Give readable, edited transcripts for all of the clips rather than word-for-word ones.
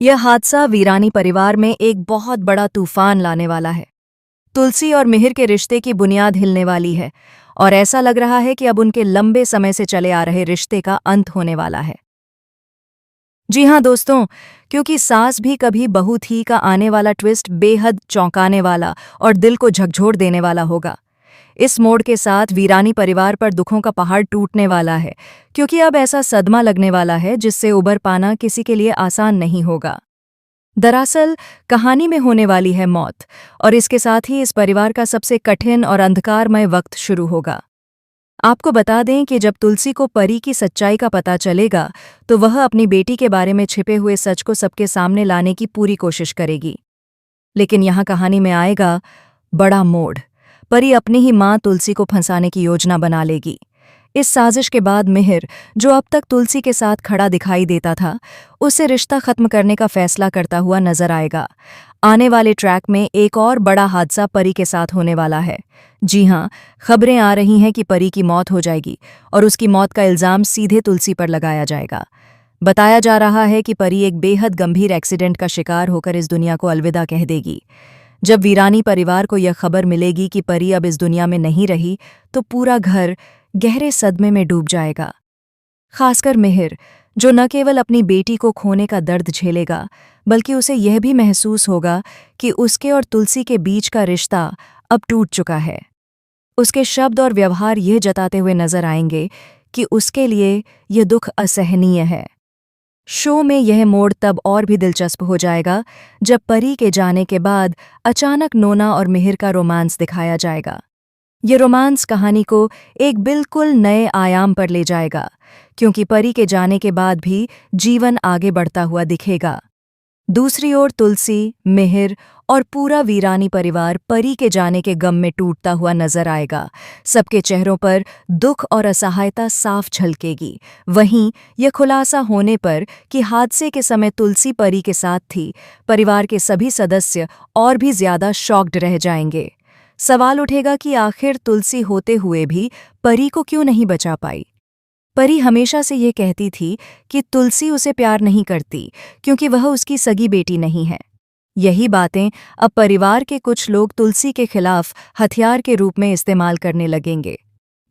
यह हादसा वीरानी परिवार में एक बहुत बड़ा तूफान लाने वाला है। तुलसी और मिहिर के रिश्ते की बुनियाद हिलने वाली है और ऐसा लग रहा है कि अब उनके लंबे समय से चले आ रहे रिश्ते का अंत होने वाला है। जी हाँ दोस्तों, क्योंकि सास भी कभी बहू थी का आने वाला ट्विस्ट बेहद चौंकाने वाला और दिल को झकझोर देने वाला होगा। इस मोड़ के साथ वीरानी परिवार पर दुखों का पहाड़ टूटने वाला है, क्योंकि अब ऐसा सदमा लगने वाला है जिससे उबर पाना किसी के लिए आसान नहीं होगा। दरअसल कहानी में होने वाली है मौत, और इसके साथ ही इस परिवार का सबसे कठिन और अंधकारमय वक्त शुरू होगा। आपको बता दें कि जब तुलसी को परी की सच्चाई का पता चलेगा तो वह अपनी बेटी के बारे में छिपे हुए सच को सबके सामने लाने की पूरी कोशिश करेगी। लेकिन यहाँ कहानी में आएगा बड़ा मोड़। परी अपनी ही माँ तुलसी को फंसाने की योजना बना लेगी। इस साजिश के बाद मिहिर, जो अब तक तुलसी के साथ खड़ा दिखाई देता था, उससे रिश्ता खत्म करने का फैसला करता हुआ नजर आएगा। आने वाले ट्रैक में एक और बड़ा हादसा परी के साथ होने वाला है। जी हाँ, खबरें आ रही हैं कि परी की मौत हो जाएगी और उसकी मौत का इल्जाम सीधे तुलसी पर लगाया जाएगा। बताया जा रहा है कि परी एक बेहद गंभीर एक्सीडेंट का शिकार होकर इस दुनिया को अलविदा कह देगी। जब वीरानी परिवार को यह खबर मिलेगी कि परी अब इस दुनिया में नहीं रही, तो पूरा घर गहरे सदमे में डूब जाएगा। खासकर मिहिर, जो न केवल अपनी बेटी को खोने का दर्द झेलेगा, बल्कि उसे यह भी महसूस होगा कि उसके और तुलसी के बीच का रिश्ता अब टूट चुका है। उसके शब्द और व्यवहार यह जताते हुए नजर आएंगे कि उसके लिए यह दुख असहनीय है। शो में यह मोड़ तब और भी दिलचस्प हो जाएगा जब परी के जाने के बाद अचानक नोना और मिहिर का रोमांस दिखाया जाएगा। ये रोमांस कहानी को एक बिल्कुल नए आयाम पर ले जाएगा, क्योंकि परी के जाने के बाद भी जीवन आगे बढ़ता हुआ दिखेगा। दूसरी ओर तुलसी, मिहिर और पूरा वीरानी परिवार परी के जाने के गम में टूटता हुआ नजर आएगा। सबके चेहरों पर दुख और असहायता साफ झलकेगी। वहीं यह खुलासा होने पर कि हादसे के समय तुलसी परी के साथ थी, परिवार के सभी सदस्य और भी ज्यादा शॉक्ड रह जाएंगे। सवाल उठेगा कि आखिर तुलसी होते हुए भी परी को क्यों नहीं बचा पाई। परी हमेशा से ये कहती थी कि तुलसी उसे प्यार नहीं करती, क्योंकि वह उसकी सगी बेटी नहीं है। यही बातें अब परिवार के कुछ लोग तुलसी के खिलाफ हथियार के रूप में इस्तेमाल करने लगेंगे।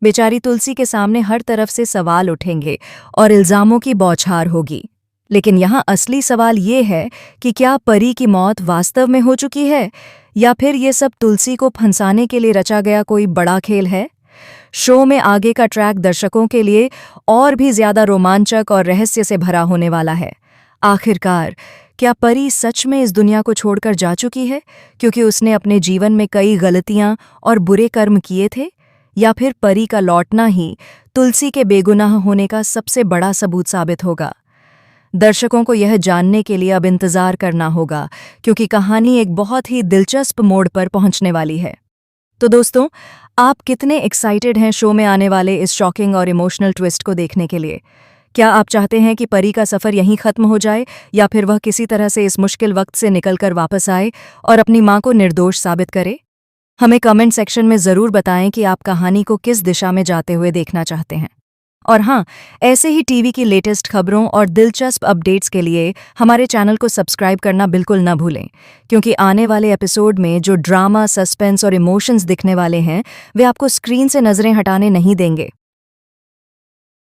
बेचारी तुलसी के सामने हर तरफ से सवाल उठेंगे और इल्जामों की बौछार होगी। लेकिन यहाँ असली सवाल ये है कि क्या परी की मौत वास्तव में हो चुकी है, या फिर ये सब तुलसी को फंसाने के लिए रचा गया कोई बड़ा खेल है। शो में आगे का ट्रैक दर्शकों के लिए और भी ज्यादा रोमांचक और रहस्य से भरा होने वाला है। आखिरकार क्या परी सच में इस दुनिया को छोड़कर जा चुकी है क्योंकि उसने अपने जीवन में कई गलतियां और बुरे कर्म किए थे, या फिर परी का लौटना ही तुलसी के बेगुनाह होने का सबसे बड़ा सबूत साबित होगा। दर्शकों को यह जानने के लिए अब इंतजार करना होगा, क्योंकि कहानी एक बहुत ही दिलचस्प मोड़ पर पहुंचने वाली है। तो दोस्तों, आप कितने एक्साइटेड हैं शो में आने वाले इस शॉकिंग और इमोशनल ट्विस्ट को देखने के लिए? क्या आप चाहते हैं कि परी का सफ़र यहीं ख़त्म हो जाए, या फिर वह किसी तरह से इस मुश्किल वक्त से निकलकर वापस आए और अपनी मां को निर्दोष साबित करे? हमें कमेंट सेक्शन में ज़रूर बताएं कि आप कहानी को किस दिशा में जाते हुए देखना चाहते हैं। और हाँ, ऐसे ही टीवी की लेटेस्ट खबरों और दिलचस्प अपडेट्स के लिए हमारे चैनल को सब्सक्राइब करना बिल्कुल न भूलें, क्योंकि आने वाले एपिसोड में जो ड्रामा, सस्पेंस और इमोशंस दिखने वाले हैं, वे आपको स्क्रीन से नज़रें हटाने नहीं देंगे।